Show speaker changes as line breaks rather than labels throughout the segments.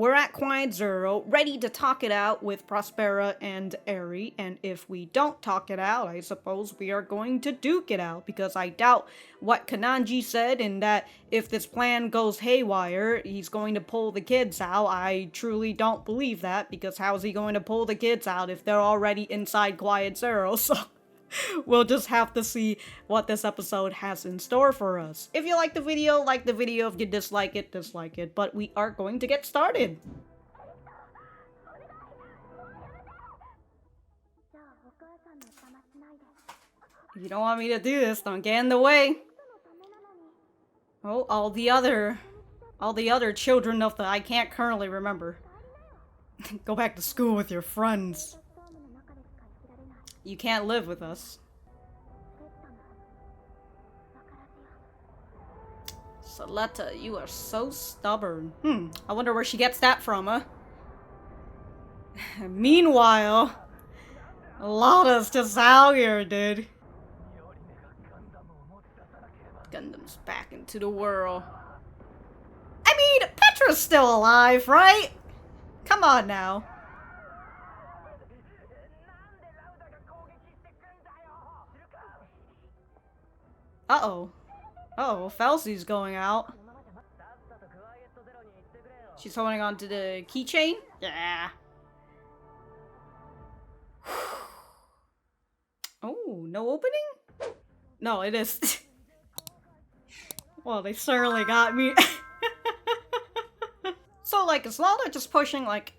we're at Quiet Zero, ready to talk it out with Prospera and Eri, and if we don't talk it out, I suppose we are going to duke it out, because I doubt what Kananji said, and that if this plan goes haywire, he's going to pull the kids out. I truly don't believe that, because how is he going to pull the kids out if they're already inside Quiet Zero, so... We'll just have to see what this episode has in store for us. If you like the video, like the video. If you dislike it, dislike it. But we are going to get started. If you don't want me to do this, don't get in the way. Oh, all the other children of the I can't currently remember. Go back to school with your friends. You can't live with us. Suletta, you are so stubborn. I wonder where she gets that from, huh? Meanwhile, Lotta's just out here, dude. Gundam's back into the world. I mean, Petra's still alive, right? Come on now. Uh-oh. Uh-oh, Felsy's going out. She's holding on to the keychain? Yeah. Oh, no opening? No, it is. Well, they certainly got me. So, like, is Lotta just pushing, like,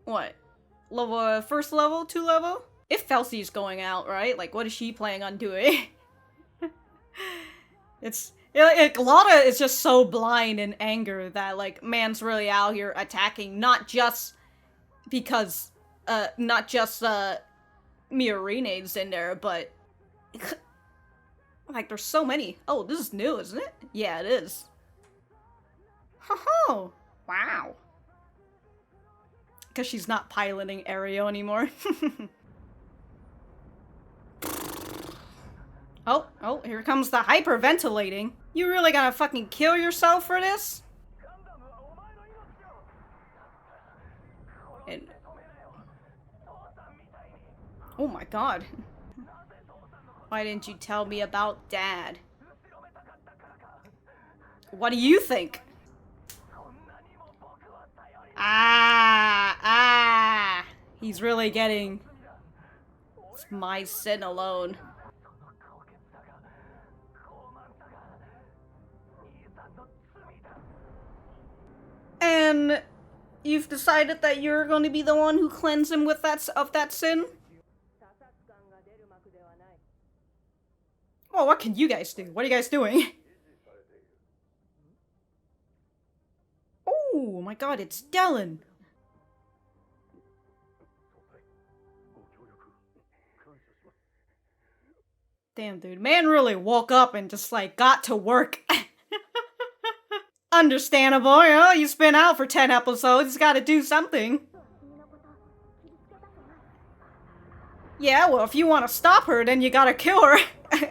what? Level, first level, 2 level? If Felsy's going out, right? Like, what is she planning on doing? It's Lotta is just so blind in anger that, like, man's really out here attacking, not just because, Miorina's in there, but, like, there's so many. Oh, this is new, isn't it? Yeah, it is. Ho-ho! Wow. Because she's not piloting Aereo anymore. Oh, here comes the hyperventilating. You really gonna fucking kill yourself for this? And... oh my god. Why didn't you tell me about Dad? What do you think? He's really getting... it's my sin alone. And you've decided that you're going to be the one who cleanses him with that sin? Well, what can you guys do? What are you guys doing? Oh my god, it's Dylan! Damn, dude. Man really woke up and just, like, got to work. Understandable, you know? He's been out for 10 episodes. He's gotta do something. Yeah, well, if you want to stop her, then you gotta kill her.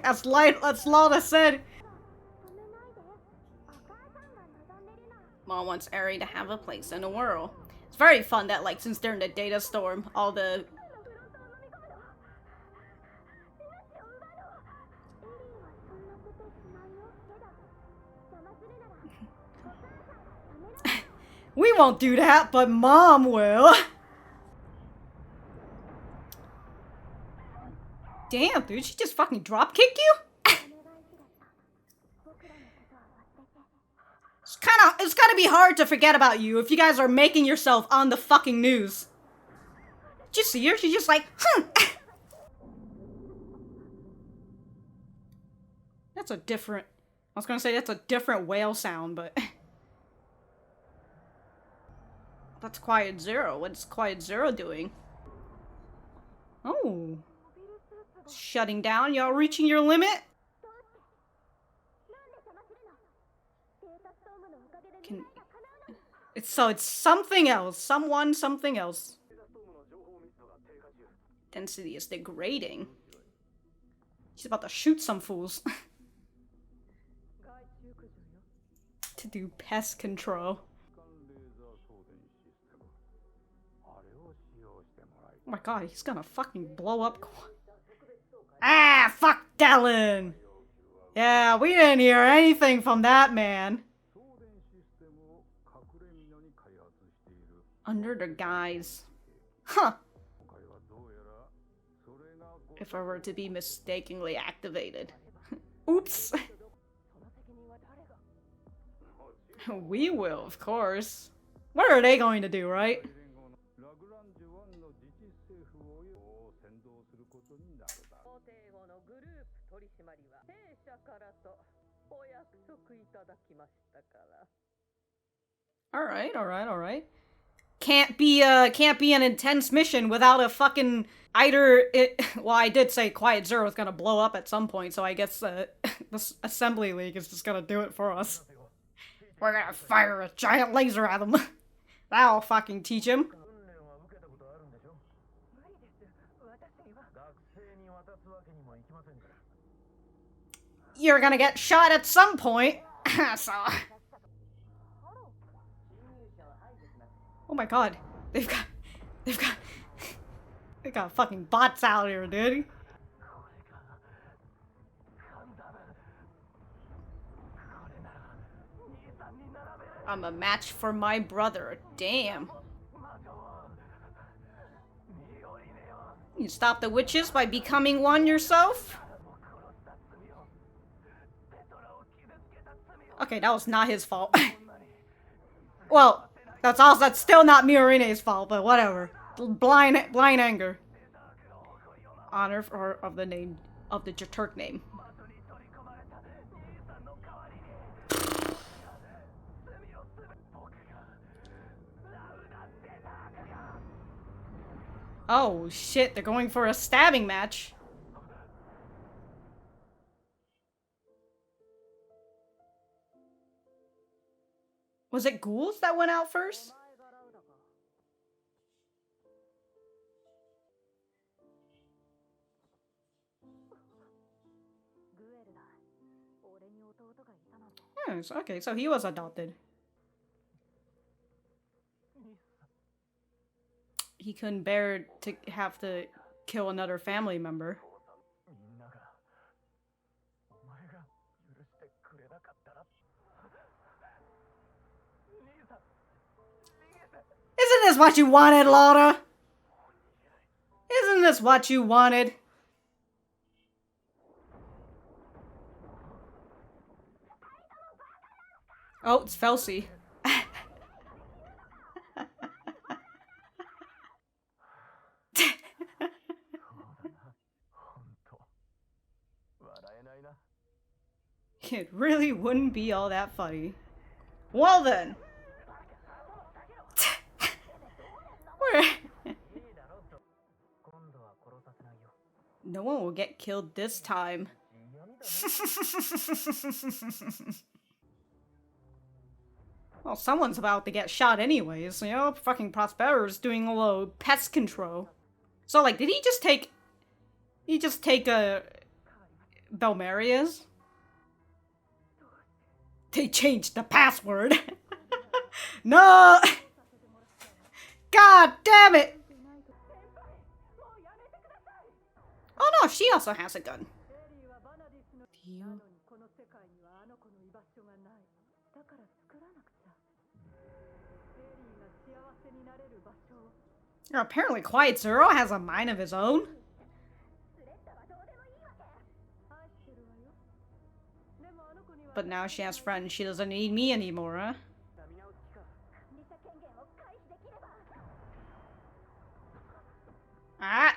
As Lotta said. Mom wants Eri to have a place in the world. It's very fun that, like, since they're in the data storm, all the... we won't do that, but Mom will. Damn, dude, she just fucking dropkicked you? It's gotta be hard to forget about you if you guys are making yourself on the fucking news. Did you see her? She's just like, That's a different... I was gonna say that's a different whale sound, but... That's Quiet Zero. What's Quiet Zero doing? Oh. Shutting down? Y'all reaching your limit? It's something else. Something else. Density is degrading. She's about to shoot some fools. To do pest control. Oh my god, he's gonna fucking blow up. Ah, fuck Dylan! Yeah, we didn't hear anything from that man. Under the guise. Huh. If I were to be mistakenly activated. Oops. We will, of course. What are they going to do, right? Alright. Can't be an intense mission without a fucking well, I did say Quiet Zero was gonna blow up at some point, so I guess this Assembly League is just gonna do it for us. We're gonna fire a giant laser at him. That'll fucking teach him. You're gonna get shot at some point. So. Oh my god. They've got fucking bots out here, dude. I'm a match for my brother. Damn. You stop the witches by becoming one yourself? Okay, that was not his fault. Well, that's still not Miorine's fault, but whatever. Blind anger. Honor for, of the name of the Turk name. Oh shit, they're going for a stabbing match. Was it ghouls that went out first? Yes, okay, so he was adopted. He couldn't bear to have to kill another family member. Isn't this what you wanted, Laura? Isn't this what you wanted? Oh, it's Felsi. It really wouldn't be all that funny. Well then. No one will get killed this time. Well, someone's about to get shot anyways, you know? Fucking Prospera's doing a little pest control. So, like, did he just take... Belmeria's? They changed the password. No! God damn it! Oh no, she also has a gun. Apparently Quiet Zero has a mind of his own. But now she has friends, she doesn't need me anymore, huh? Ah!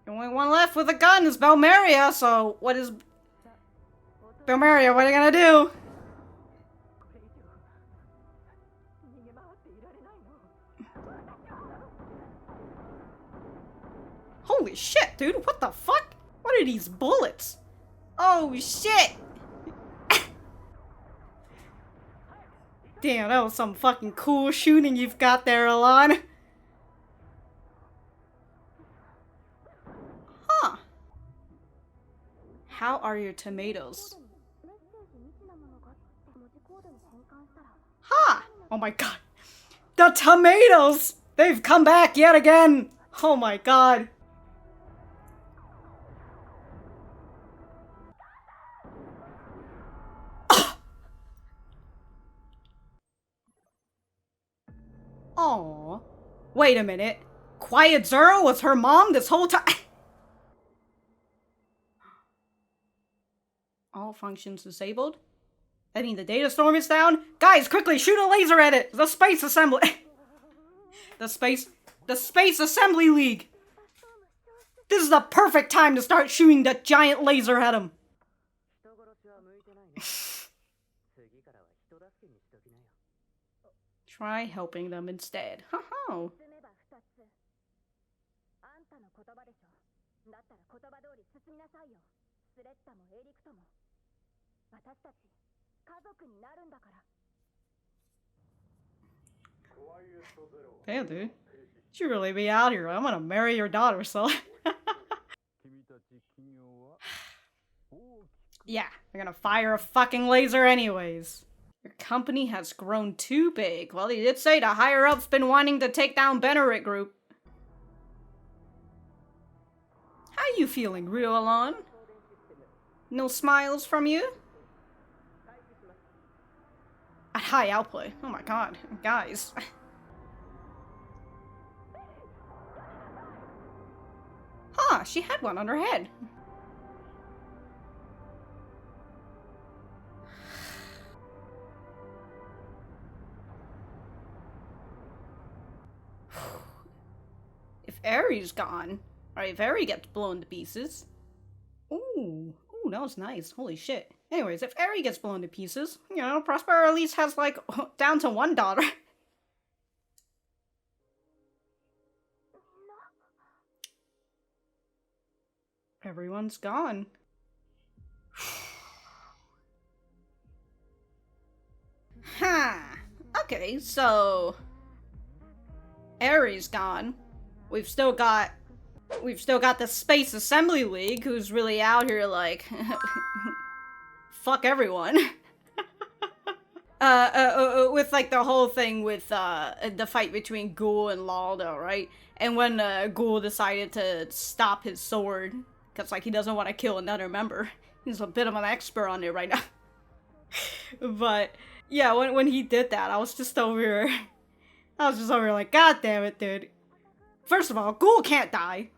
The only one left with a gun is Belmeria, so what is... Belmeria, what are you gonna do? Holy shit, dude, what the fuck? What are these bullets? Oh shit! Damn, that was some fucking cool shooting you've got there, Elan. Huh. How are your tomatoes? Huh. Oh my god. The tomatoes! They've come back yet again! Oh my god. Aww. Wait a minute. Quiet Zero was her mom this whole time? All functions disabled? I mean, the data storm is down? Guys, quickly shoot a laser at it! The space assembly- The space assembly league! This is the perfect time to start shooting that giant laser at him! Try helping them instead. Haha. Damn, dude. You really be out here. I'm gonna marry your daughter, so. Yeah, they're gonna fire a fucking laser anyways. Your company has grown too big. Well, he did say the higher-up's been wanting to take down Beneritt Group. How you feeling, real Elan? No smiles from you? At high output. Oh my god, guys. Huh, she had one on her head. If Aries gone, or if Aries gets blown to pieces. Ooh, that was nice. Holy shit. Anyways, if Aries gets blown to pieces, you know, Prospera at least has, like, down to one daughter. Everyone's gone. Huh. Okay, so... Aries gone. We've still got the Space Assembly League, who's really out here like, fuck everyone. With like the whole thing with the fight between Ghoul and Laldo, right? And when Ghoul decided to stop his sword, because like he doesn't want to kill another member. He's a bit of an expert on it right now. But yeah, when he did that, I was just over here like, god damn it, dude. First of all, Ghoul can't die.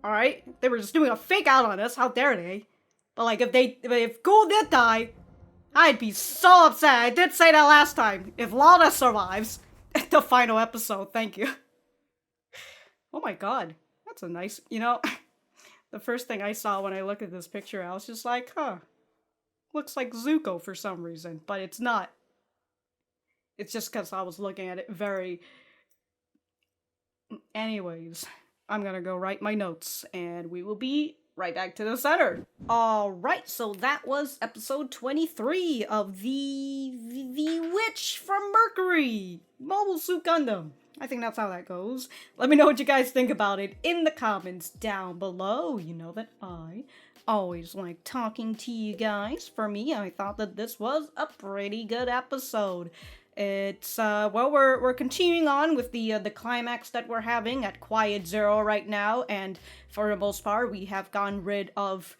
Alright? They were just doing a fake out on us, how dare they? But like, if Ghoul did die, I'd be so upset. I did say that last time. If Lana survives, the final episode, thank you. Oh my god. That's a nice, you know, the first thing I saw when I looked at this picture, I was just like, huh. Looks like Zuko for some reason, but it's not. It's just because I was looking at it very... Anyways, I'm gonna go write my notes, and we will be right back to the center. Alright, so that was episode 23 of the Witch from Mercury! Mobile Suit Gundam. I think that's how that goes. Let me know what you guys think about it in the comments down below. You know that I always like talking to you guys. For me, I thought that this was a pretty good episode. It's, well, we're continuing on with the climax that we're having at Quiet Zero right now, and for the most part, we have gotten rid of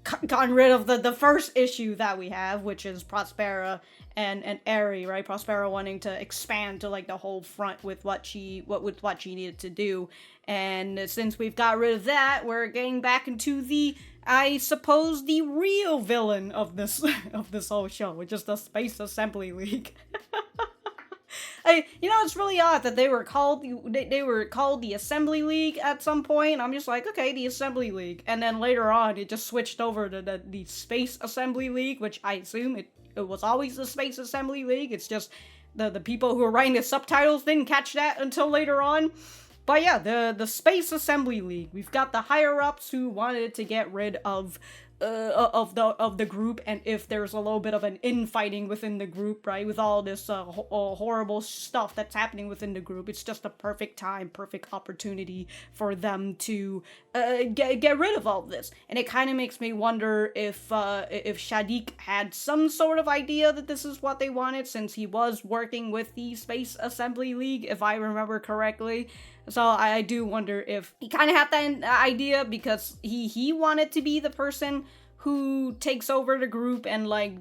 the first issue that we have, which is Prospera and Eri, right? Prospera wanting to expand to, like, the whole front with what she needed to do, and since we've got rid of that, we're getting back into the, I suppose, the real villain of this whole show, which is the Space Assembly League. You know, it's really odd that they were called the Assembly League at some point. I'm just like, okay, the Assembly League, and then later on it just switched over to the Space Assembly League, which I assume it was always the Space Assembly League. It's just the people who were writing the subtitles didn't catch that until later on. But yeah, the Space Assembly League. We've got the higher-ups who wanted to get rid of of the group, and if there's a little bit of an infighting within the group, right, with all this horrible stuff that's happening within the group, it's just a perfect time, perfect opportunity for them to get rid of all of this. And it kind of makes me wonder if Shaddiq had some sort of idea that this is what they wanted, since he was working with the Space Assembly League, if I remember correctly. So I do wonder if he kind of had that idea because he wanted to be the person who takes over the group and like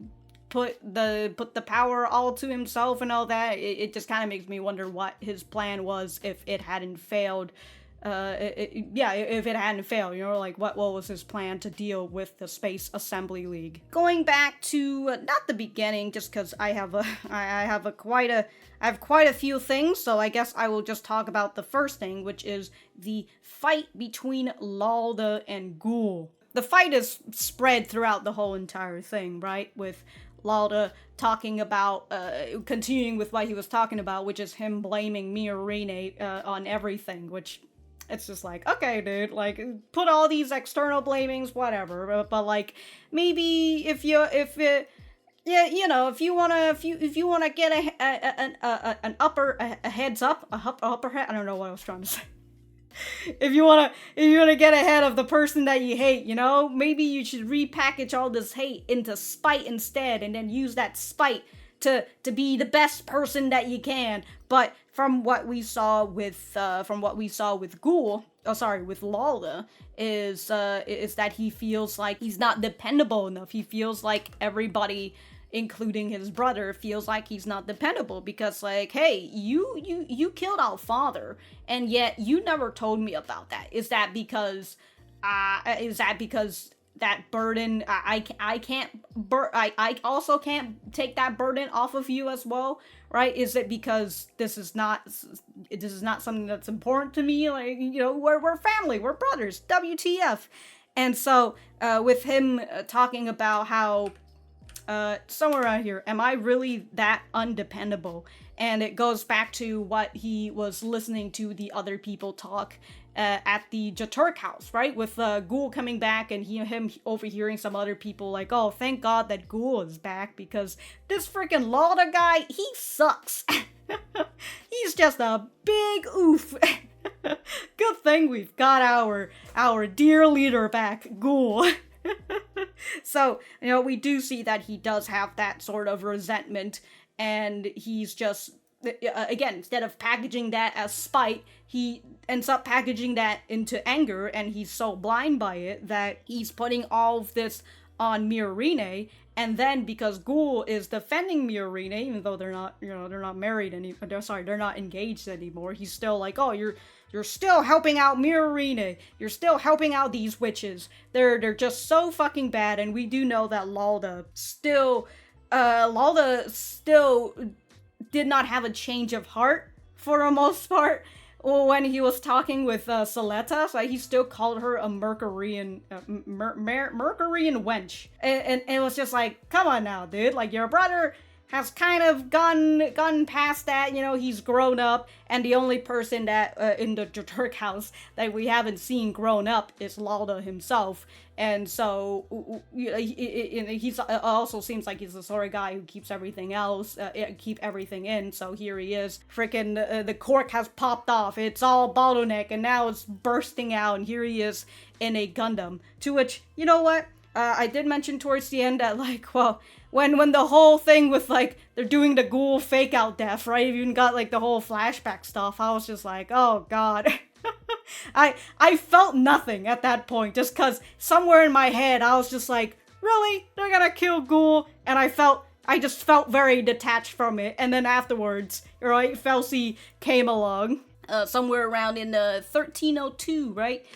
put the power all to himself and all that. It just kind of makes me wonder what his plan was if it hadn't failed. If it hadn't failed, you know, like what was his plan to deal with the Space Assembly League? Going back to not the beginning, just because I have quite a few things, so I guess I will just talk about the first thing, which is the fight between Lalda and Ghoul. The fight is spread throughout the whole entire thing, right? With Lalda talking about, continuing with what he was talking about, which is him blaming Miorine on everything, which it's just like, okay, dude, like, put all these external blamings, whatever, but like, maybe if you wanna get a heads up, upper head, I don't know what I was trying to say. If you wanna get ahead of the person that you hate, you know, maybe you should repackage all this hate into spite instead, and then use that spite to be the best person that you can. But from what we saw with Ghoul, with Lalda, is that he feels like he's not dependable enough. He feels like everybody, including his brother, feels like he's not dependable because, like, hey, you killed our father, and yet you never told me about that. Is that because that burden, I also can't take that burden off of you as well, right? Is it because this is not something that's important to me? Like, you know, we're family, we're brothers, WTF? And so with him talking about how somewhere around here, am I really that undependable? And it goes back to what he was listening to the other people talk at the Jaturk house, right? With Ghoul coming back and him overhearing some other people like, oh, thank God that Ghoul is back because this freaking Lalda guy, he sucks. He's just a big oof. Good thing we've got our dear leader back, Ghoul. So, you know, we do see that he does have that sort of resentment, and he's just, again, instead of packaging that as spite, he ends up packaging that into anger, and he's so blind by it that he's putting all of this on Miorine. And then because Ghoul is defending Miorine, even though they're not married anymore, they're not engaged anymore, he's still like, oh, you're still helping out Miorine. You're still helping out these witches. They're just so fucking bad. And we do know that Lalda still did not have a change of heart for the most part when he was talking with Suletta. So he still called her a Mercurian wench. And it was just like, come on now, dude. Like, your brother has kind of gone past that, you know, he's grown up, and the only person that in the Jaturk house that we haven't seen grown up is Lalda himself. And so he's also seems like he's the sort of guy who keeps everything in. So here he is, freaking the cork has popped off, it's all bottleneck, and now it's bursting out, and here he is in a Gundam. To which, you know what? I did mention towards the end that, like, well, when the whole thing with, like, they're doing the Ghoul fake out death, right? You even got, like, the whole flashback stuff. I was just like, oh, God. I felt nothing at that point, just because somewhere in my head, I was just like, really? They're gonna kill Ghoul? And I just felt very detached from it. And then afterwards, right, Felsi came along, somewhere around in 1302, right?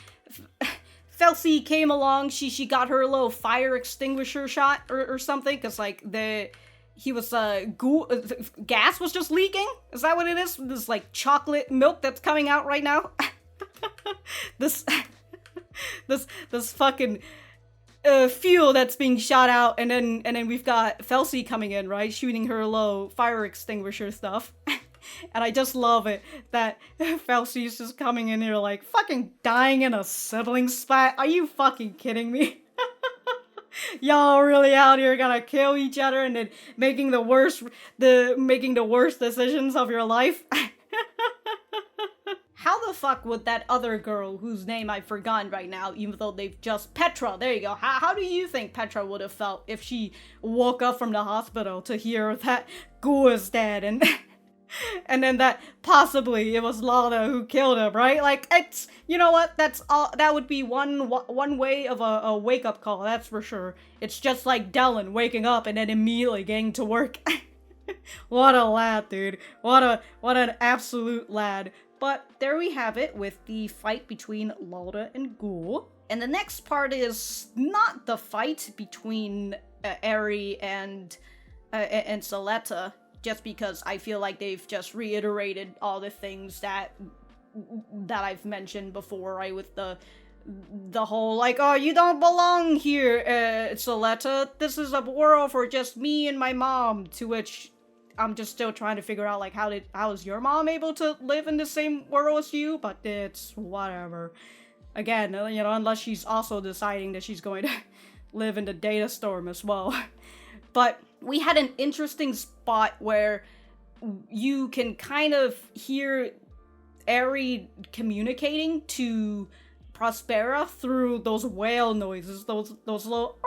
Felsi came along, she got her little fire extinguisher shot or something, because, like, gas was just leaking? Is that what it is? This, like, chocolate milk that's coming out right now? this fucking fuel that's being shot out, and then we've got Felsi coming in, right? Shooting her little fire extinguisher stuff. And I just love it that Felsi's just coming in here like fucking dying in a sibling spat. Are you fucking kidding me? Y'all really out here gonna kill each other and then making the worst decisions of your life? How the fuck would that other girl, whose name I've forgotten right now, even though they've just... Petra, there you go. How do you think Petra would have felt if she woke up from the hospital to hear that Gu is dead and... and then that possibly it was Lana who killed him, right? Like, it's... You know what? That's all... That would be one way of a wake-up call, that's for sure. It's just like Dylan waking up and then immediately getting to work. What a lad, dude. What an absolute lad. But there we have it with the fight between Lauda and Ghoul. And the next part is not the fight between Eri and Suletta, just because I feel like they've just reiterated all the things that I've mentioned before, right? With the whole, like, oh, you don't belong here, Suletta. This is a world for just me and my mom, to which... I'm just still trying to figure out, like, how is your mom able to live in the same world as you? But it's whatever. Again, you know, unless she's also deciding that she's going to live in the data storm as well. But we had an interesting spot where you can kind of hear Eri communicating to Prospera through those whale noises, those little...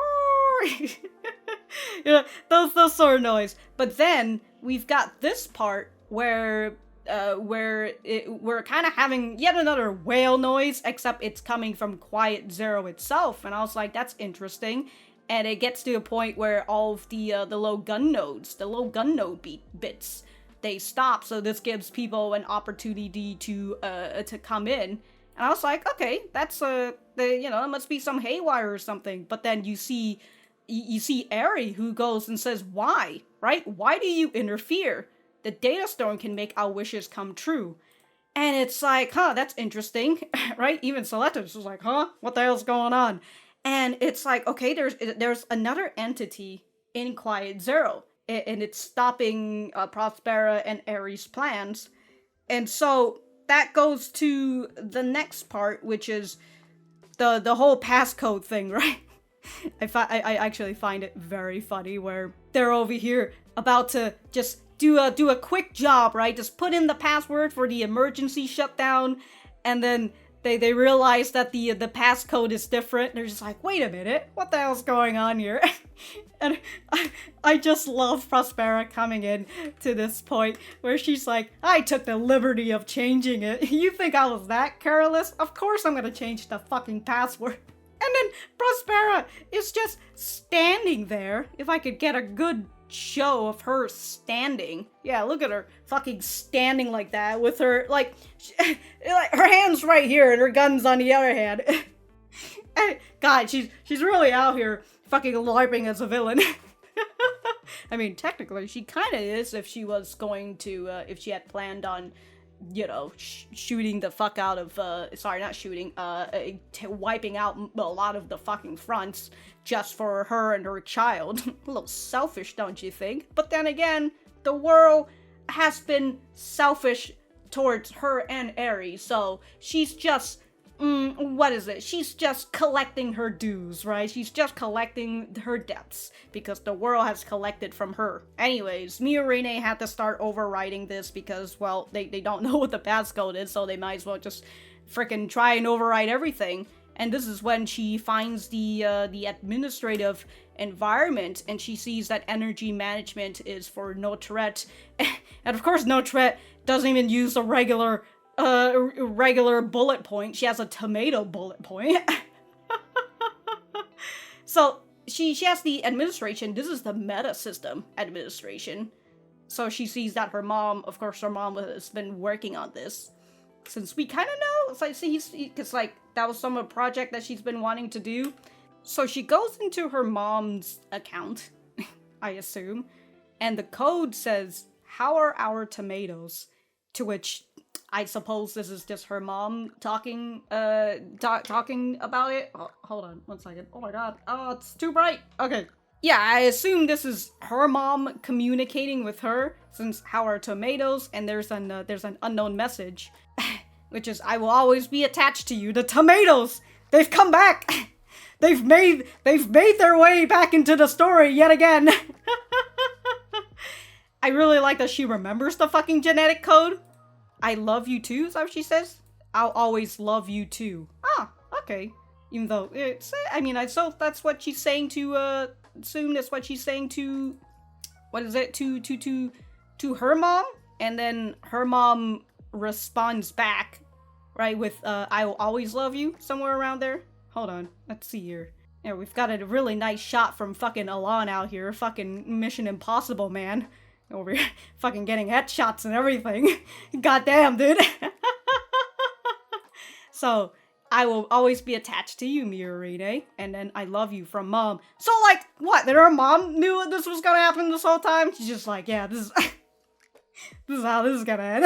Yeah, those sort of noise. But then we've got this part where we're kind of having yet another whale noise, except it's coming from Quiet Zero itself. And I was like, that's interesting. And it gets to a point where all of the low gun nodes, the low gun node bits, they stop. So this gives people an opportunity to come in. And I was like, okay, that's it must be some haywire or something. But then you see Eri, who goes and says, why, right? Why do you interfere? The data storm can make our wishes come true. And it's like, huh, that's interesting, right? Even Suletta was like, huh, what the hell's going on? And it's like, okay, there's another entity in Quiet Zero, and it's stopping Prospera and Eri's plans. And so that goes to the next part, which is the whole passcode thing, right? I actually find it very funny where they're over here about to just do a quick job, right? Just put in the password for the emergency shutdown, and then they realize that the passcode is different. They're just like, wait a minute, what the hell's going on here? And I just love Prospera coming in to this point where she's like, I took the liberty of changing it. You think I was that careless? Of course I'm gonna change the fucking password. And then Prospera is just standing there. If I could get a good show of her standing. Yeah, look at her fucking standing like that with her, like her hands right here and her gun's on the other hand. God, she's really out here fucking LARPing as a villain. I mean, technically, she kind of is if she was going to, if she had planned on, you know, shooting the fuck out of, wiping out a lot of the fucking fronts just for her and her child. A little selfish, don't you think? But then again, the world has been selfish towards her and Eri, so she's just, she's just collecting her dues, right? She's just collecting her debts, because the world has collected from her. Anyways, Miorine had to start overwriting this because, well, they don't know what the passcode is, so they might as well just frickin' try and overwrite everything. And this is when she finds the administrative environment, and she sees that energy management is for Notrette. And of course, Notrette doesn't even use a regular bullet point. She has a tomato bullet point. So she has the administration. This is the meta system administration. So she sees that her mom has been working on this since we kind of know. It's like, because like that was some project that she's been wanting to do. So she goes into her mom's account, I assume, and the code says, "How are our tomatoes?" To which I suppose this is just her mom talking about it. Oh, hold on, 1 second. Oh my god. Oh, it's too bright. Okay. Yeah, I assume this is her mom communicating with her, since how are tomatoes, and there's an unknown message, which is, I will always be attached to you. The tomatoes! They've come back! they've made their way back into the story yet again. I really like that she remembers the fucking genetic code. I love you too, is that what she says? I'll always love you too. Ah, okay. Even though it's, I mean, so that's what she's saying to, assume that's what she's saying to, what is it, to her mom? And then her mom responds back, right, with, I will always love you, somewhere around there. Hold on, let's see here. Yeah, we've got a really nice shot from fucking Elan out here, fucking Mission Impossible, man. Over here, fucking getting headshots and everything. Goddamn, dude. So, I will always be attached to you, Miorine, and then I love you from mom. So, like, what? That her mom knew this was gonna happen this whole time? She's just like, yeah, this is, this is how this is gonna end.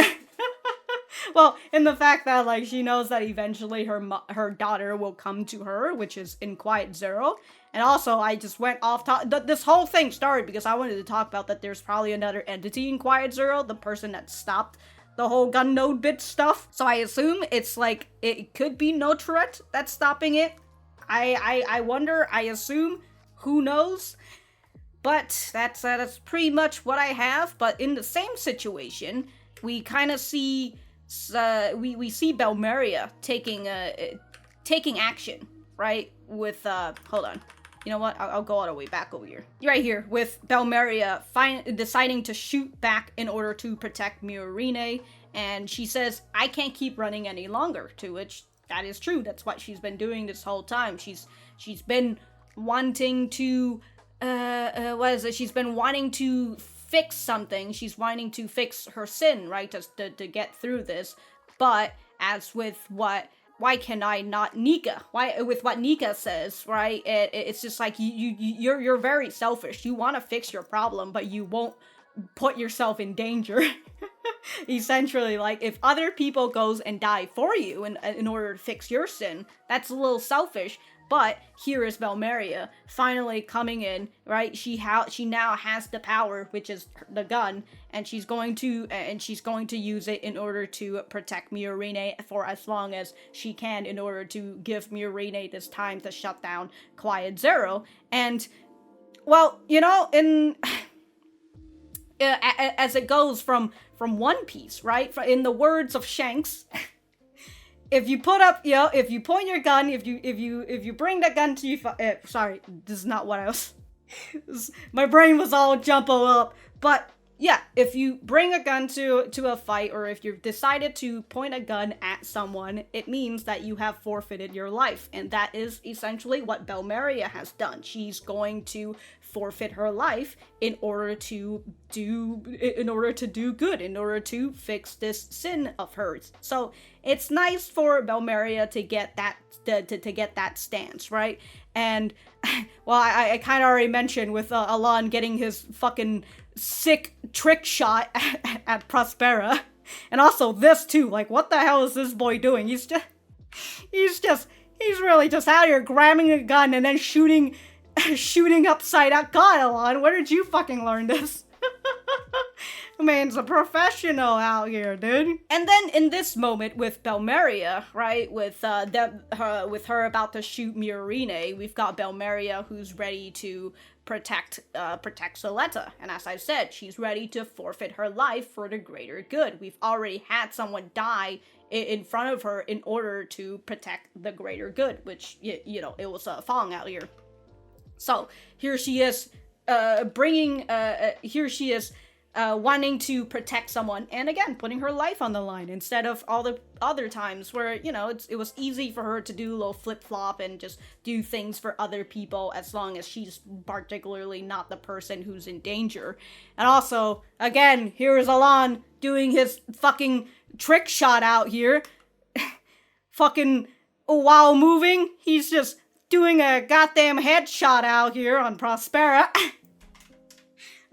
Well, in the fact that, like, she knows that eventually her daughter will come to her, which is in Quiet Zero. And also, I just went off this whole thing started because I wanted to talk about that there's probably another entity in Quiet Zero, the person that stopped the whole gun node bit stuff. So I assume it's like, it could be Notrette that's stopping it. I wonder, I assume, who knows? But that's pretty much what I have. But in the same situation, we kind of see, we see Belmeria taking action, right? With, hold on. You know what? I'll go all the way back over here. Right here, with Belmeria deciding to shoot back in order to protect Miorine, and she says, I can't keep running any longer, to which, that is true. That's what she's been doing this whole time. She's been wanting to, what is it? She's been wanting to fix something. She's wanting to fix her sin, right? To get through this. But, as with why can I not Nika? With what Nika says, right? It's just like you're very selfish. You want to fix your problem, but you won't put yourself in danger. Essentially, like, if other people goes and die for you in order to fix your sin, that's a little selfish. But here is Belmeria finally coming in, right? She now has the power, which is the gun, and she's going to use it in order to protect Miorine for as long as she can, in order to give Miorine this time to shut down Quiet Zero. And, well, you know, as it goes from One Piece, right? In the words of Shanks. If you put up, you know, if you point your gun, if you bring that gun to you, sorry, this is not what I was, my brain was all jumbled up, but yeah, if you bring a gun to a fight, or if you've decided to point a gun at someone, it means that you have forfeited your life, and that is essentially what Belmeria has done. She's going to forfeit her life in order to do good, in order to fix this sin of hers. So it's nice for Belmeria to get that to get that stance, right? And well, I kind of already mentioned with Elan getting his fucking sick trick shot at Prospera, and also this too. Like, what the hell is this boy doing? He's really just out here grabbing a gun and then shooting upside out. God, Elan, where did you fucking learn this? Man's a professional out here, dude. And then in this moment with Belmeria, right, with her about to shoot Miorine, we've got Belmeria who's ready to protect Suletta. And as I said, she's ready to forfeit her life for the greater good. We've already had someone die in front of her in order to protect the greater good, which, you know, it was falling out here. So here she is, wanting to protect someone, and again, putting her life on the line, instead of all the other times where, you know, it was easy for her to do a little flip-flop and just do things for other people as long as she's particularly not the person who's in danger. And also, again, here is Elan doing his fucking trick shot out here. Fucking, while moving, he's just doing a goddamn headshot out here on Prospera.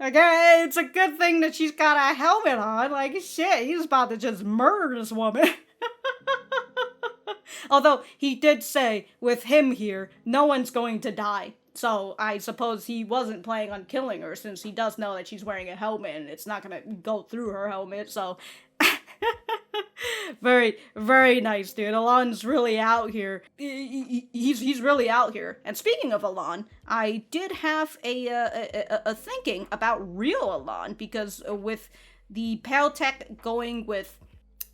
Okay, it's a good thing that she's got a helmet on. Like, shit, he's about to just murder this woman. Although, he did say, with him here, no one's going to die. So, I suppose he wasn't planning on killing her, since he does know that she's wearing a helmet, and it's not gonna go through her helmet, so... Very, very nice, dude. Elan's really out here. He's really out here. And speaking of Elan, I did have a thinking about real Elan, because with the Peltech going with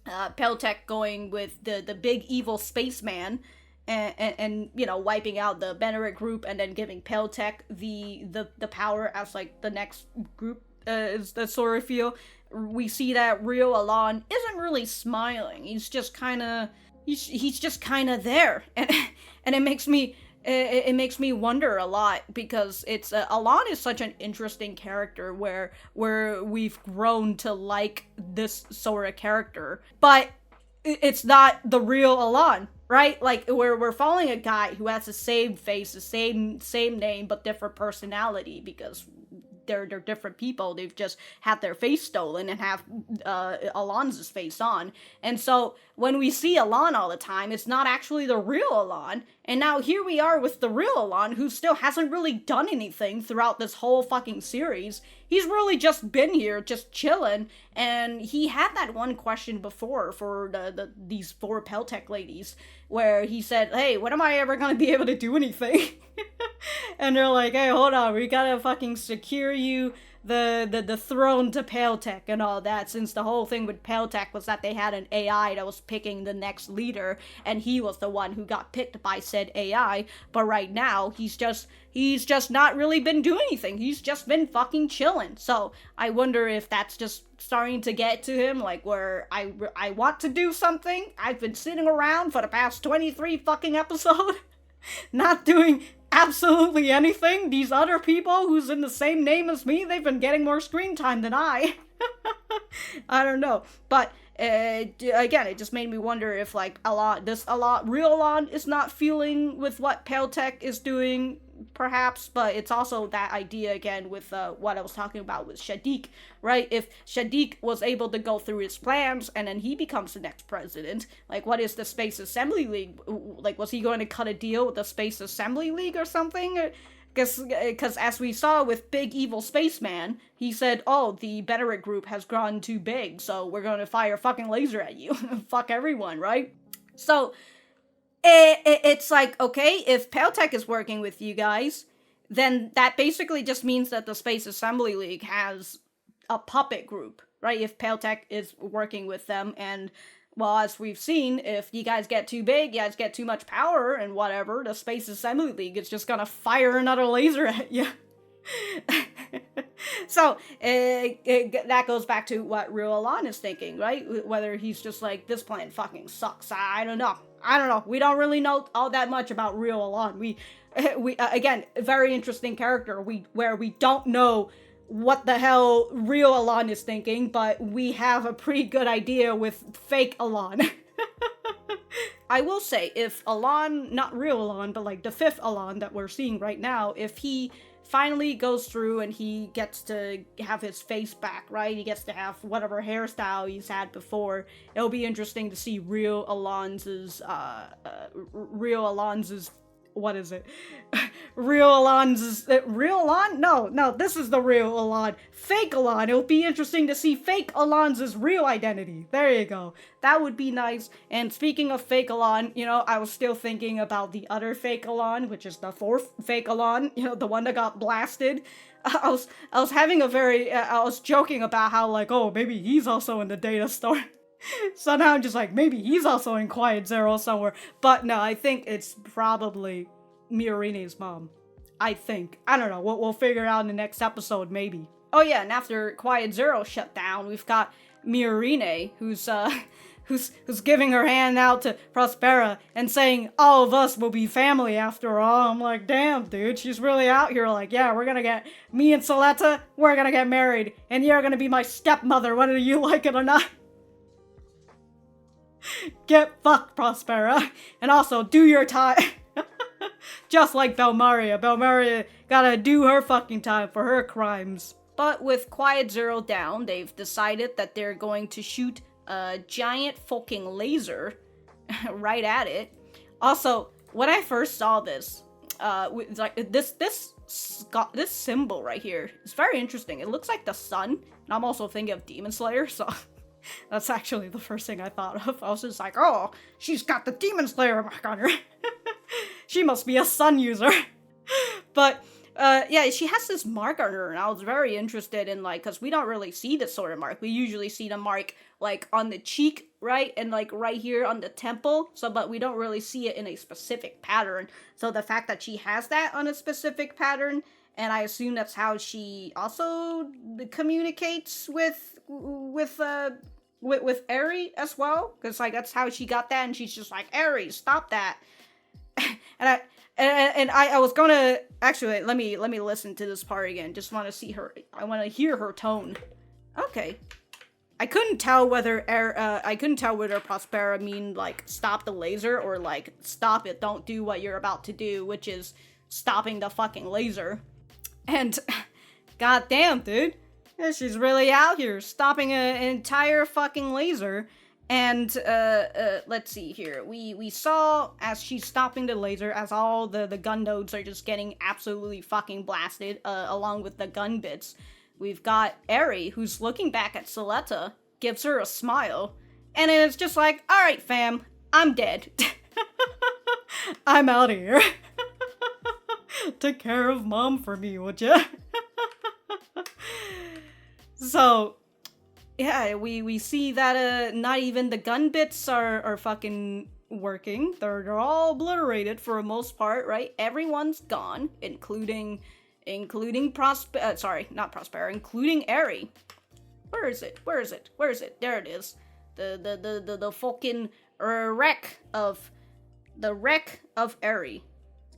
the big evil spaceman, and you know, wiping out the Beneritt Group, and then giving Peltech the power as like the next group, is the sort of feel. We see that real Elan isn't really smiling. He's just kind of he's just kind of there, and it makes me wonder a lot, because it's Elan is such an interesting character where we've grown to like this sort of character, but it's not the real Elan, right? Like we're following a guy who has the same face, the same name, but different personality, because they're different people. They've just had their face stolen and have Elan's face on. And so when we see Elan all the time, it's not actually the real Elan. And now here we are with the real Elan, who still hasn't really done anything throughout this whole fucking series. He's really just been here, just chilling. And he had that one question before for these 4 Peltech ladies, where he said, "Hey, when am I ever gonna be able to do anything?" And they're like, "Hey, hold on, we gotta fucking secure you the throne to Peltech and all that," since the whole thing with Peltech was that they had an AI that was picking the next leader, and he was the one who got picked by said AI. But right now, he's just not really been doing anything. He's just been fucking chilling. So I wonder if that's just starting to get to him, like where I want to do something. I've been sitting around for the past 23 fucking episode, not doing absolutely anything. These other people who's in the same name as me, they've been getting more screen time than I. I don't know. But again, it just made me wonder if like real Elan is not feeling with what Peltech is doing, perhaps. But it's also that idea again with what I was talking about with Shaddiq, right? If Shaddiq was able to go through his plans and then he becomes the next president, like what is the Space Assembly League? Like, was he going to cut a deal with the Space Assembly League or something? Because as we saw with Big Evil Spaceman, he said, "Oh, the Beneritt Group has grown too big, so we're going to fire fucking laser at you." Fuck everyone, right? So it's like, okay, if Peltech is working with you guys, then that basically just means that the Space Assembly League has a puppet group, right? If Peltech is working with them, and well, as we've seen, if you guys get too big, you guys get too much power and whatever, the Space Assembly League is just gonna fire another laser at you. So, that goes back to what real Elan is thinking, right? Whether he's just like, this plan fucking sucks. I don't know. We don't really know all that much about real Elan. We again, a very interesting character, where we don't know what the hell real Elan is thinking, but we have a pretty good idea with fake Elan. I will say, if Elan, not real Elan, but like the 5th Elan that we're seeing right now, if he finally goes through and he gets to have his face back, right? He gets to have whatever hairstyle he's had before. It'll be interesting to see real Elan's what is it? Real Elan's real Elan? No, this is the real Elan. Fake Elan. It'll be interesting to see fake Elan's real identity. There you go. That would be nice. And speaking of fake Elan, you know, I was still thinking about the other fake Elan, which is the 4th fake Elan, you know, the one that got blasted. I was having I was joking about how, like, oh, maybe he's also in the data store. So now I'm just like, maybe he's also in Quiet Zero somewhere. But no, I think it's probably Miorine's mom. I think. I don't know. We'll figure out in the next episode, maybe. Oh yeah, and after Quiet Zero shut down, we've got Miorine, who's giving her hand out to Prospera and saying, all of us will be family after all. I'm like, damn, dude, she's really out here like, yeah, me and Suletta, we're gonna get married, and you're gonna be my stepmother, whether you like it or not. Get fucked, Prospera. And also, do your time. Just like Belmeria. Belmeria gotta do her fucking time for her crimes. But with Quiet Zero down, they've decided that they're going to shoot a giant fucking laser right at it. Also, when I first saw this, like this symbol right here is very interesting. It looks like the sun, and I'm also thinking of Demon Slayer, so That's actually the first thing I thought of. I was just like, oh, she's got the Demon Slayer mark on her. She must be a Sun user. But, yeah, she has this mark on her, and I was very interested in, like, because we don't really see this sort of mark. We usually see the mark, like, on the cheek, right? And, like, right here on the temple. So, but we don't really see it in a specific pattern. So the fact that she has that on a specific pattern, and I assume that's how she also communicates with Eri as well, because like that's how she got that, and she's just like, Eri, stop that. and I was gonna actually let me listen to this part again. Just want to see her. I want to hear her tone. Okay. I couldn't tell whether Prospera mean like stop the laser or like stop it, don't do what you're about to do, which is stopping the fucking laser. And goddamn, dude, yeah, she's really out here stopping an entire fucking laser. And let's see here. We saw as she's stopping the laser, as all the gun nodes are just getting absolutely fucking blasted, along with the gun bits. We've got Eri, who's looking back at Suletta, gives her a smile, and it's just like, alright fam, I'm dead. I'm out of here. Take care of mom for me, would ya? So, yeah, we see that not even the gun bits are fucking working. They're all obliterated for the most part, right? Everyone's gone, including Prospera, including Eri. Where is it? There it is. The fucking wreck of Eri.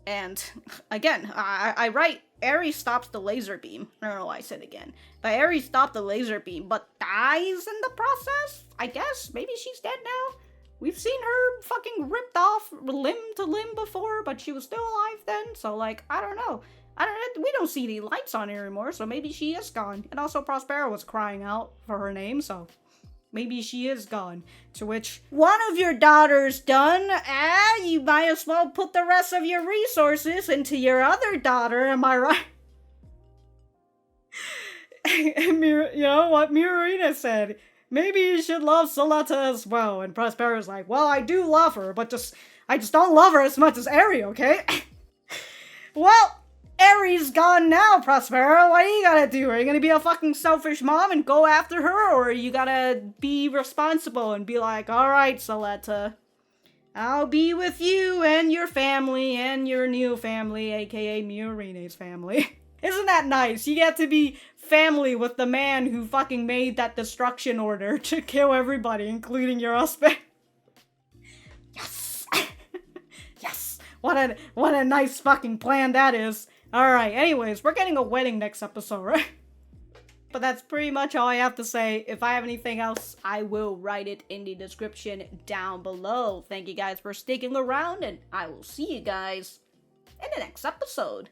And again, I write Eri stops the laser beam. I don't know why I said again. But Eri stopped the laser beam, but dies in the process? I guess. Maybe she's dead now. We've seen her fucking ripped off limb to limb before, but she was still alive then. So, like, I don't know. We don't see the lights on her anymore, so maybe she is gone. And also Prospera was crying out for her name, so maybe she is gone. To which, one of your daughters done, you might as well put the rest of your resources into your other daughter, am I right? And you know what Mirorina said? Maybe you should love Suletta as well. And Prospera's like, well, I do love her, but I just don't love her as much as Eri, okay? Well, Eri's gone now, Prospera. What are you gonna do? Are you gonna be a fucking selfish mom and go after her? Or are you gonna be responsible and be like, alright, Suletta, I'll be with you and your family and your new family, aka Miorine's family. Isn't that nice? You get to be family with the man who fucking made that destruction order to kill everybody, including your husband. Yes! Yes! What a nice fucking plan that is. Alright, anyways, we're getting a wedding next episode, right? But that's pretty much all I have to say. If I have anything else, I will write it in the description down below. Thank you guys for sticking around, and I will see you guys in the next episode.